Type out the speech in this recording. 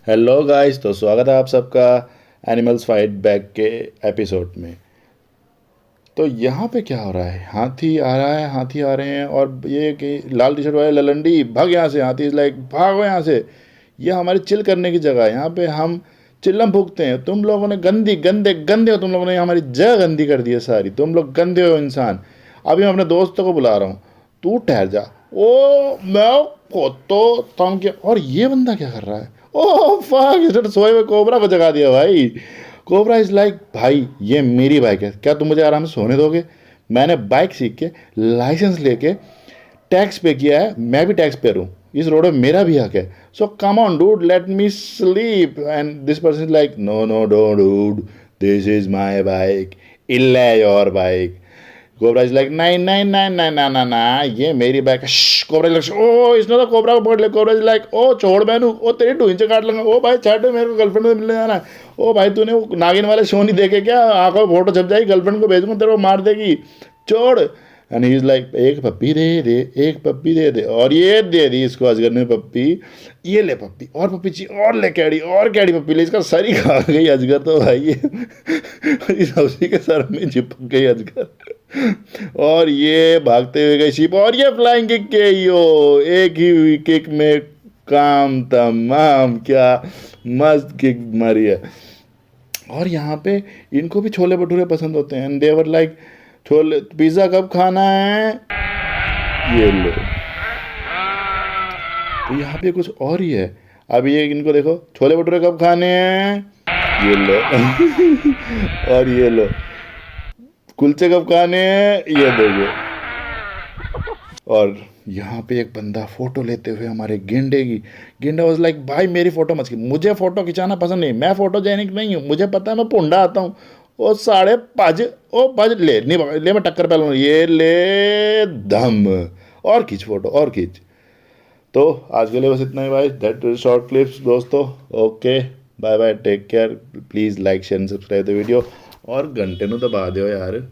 Hello guys, तो स्वागत है आप सबका एनिमल्स फाइट बैक के एपिसोड में। तो यहाँ पे क्या हो रहा है, हाथी आ रहा है, हाथी आ रहे हैं और ये कि लाल टी शर्ट वाले ललंडी भाग यहाँ से। हाथी इज लाइक भागो यहाँ से, ये हमारी चिल करने की जगह है, यहाँ पे हम चिल्लम फूकते हैं। तुम लोगों ने गंदी गंदे गंदे हो, तुम लोगों ने हमारी जगह गंदी कर दी है सारी, तुम लोग गंदे हो इंसान। अभी मैं अपने दोस्तों को बुला रहा हूँ, तू ठहर जा। ओ मैं को तो तंग किया, और ये बंदा क्या कर रहा है? ओह फक, इसने सोए हुए कोबरा को जगा दिया भाई। कोबरा इज लाइक भाई ये मेरी बाइक है, क्या तुम मुझे आराम से सोने दोगे? मैंने बाइक सीख के लाइसेंस लेके टैक्स पे किया है, मैं भी टैक्स पेयर हूँ, इस रोड में मेरा भी हक है। So come on dude, let me sleep. And this person is like no no don't dude, this is my bike, इल्ला your bike. Cobra is like नहीं नहीं नहीं नहीं ना ना ना, ये मेरी बाइक है। कोबरा इज लाइक ओ इसने तो कोबरा को पकड़ लिया। कोबरा इज लाइक ओ छोड़ बहनू, ओ तेरी 2 इंच काट लूंगा। ओ भाई छाटो, मेरे को गर्लफ्रेंड से मिलने जाना है। ओ भाई तूने वो नागिन वाले शो नहीं देखे क्या? आंखों में फोटो छप जाएगी, गर्लफ्रेंड को भेजूंगा, तेरे को मार देगी, छोड़। एंड ही इज लाइक एक पप्पी दे दे, एक पप्पी दे दे, और ये दे दी इसको अजगर ने पप्पी। ये ले पप्पी, और पप्पी चाहिए, और ले कैडी, और कैडी पप्पी ले। इसका सर ही खा गई अजगर तो भाई ये इस उसी के सर में चिपक गई अजगर। और ये भागते हुए गई शिप, और ये फ्लाइंग किक के यो, एक ही किक में काम तमाम। क्या मस्त किक मारी है। और यहाँ पे इनको भी छोले भटूरे पसंद होते हैं, एंड देवर लाइक छोले पिज़्ज़ा कब खाना है, ये लो। तो यहाँ पे कुछ और ही है। अब ये इनको देखो, छोले भटूरे कब खाने हैं, ये लो। और ये लो, कुलचे कब खाने हैं, ये देखो। और यहाँ पे एक बंदा फोटो लेते हुए हमारे गेंडे की। गेंडा वाज लाइक भाई मेरी फोटो मत खींच, मुझे फोटो खिंचाना पसंद नहीं, मैं फोटोजेनिक नहीं हूँ, मुझे पता है मैं पुंडा आता हूँ। ओ साढ़े पाँच, ओ पाँच ले नहीं ले, मैं टक्कर पहलू ये ले दम। और खींच फोटो, और खींच। तो आज के लिए बस इतना ही भाई, दैट शॉर्ट क्लिप्स दोस्तों। Okay bye bye, take care, please like share and subscribe the video, और घंटे नू दबा दो यार।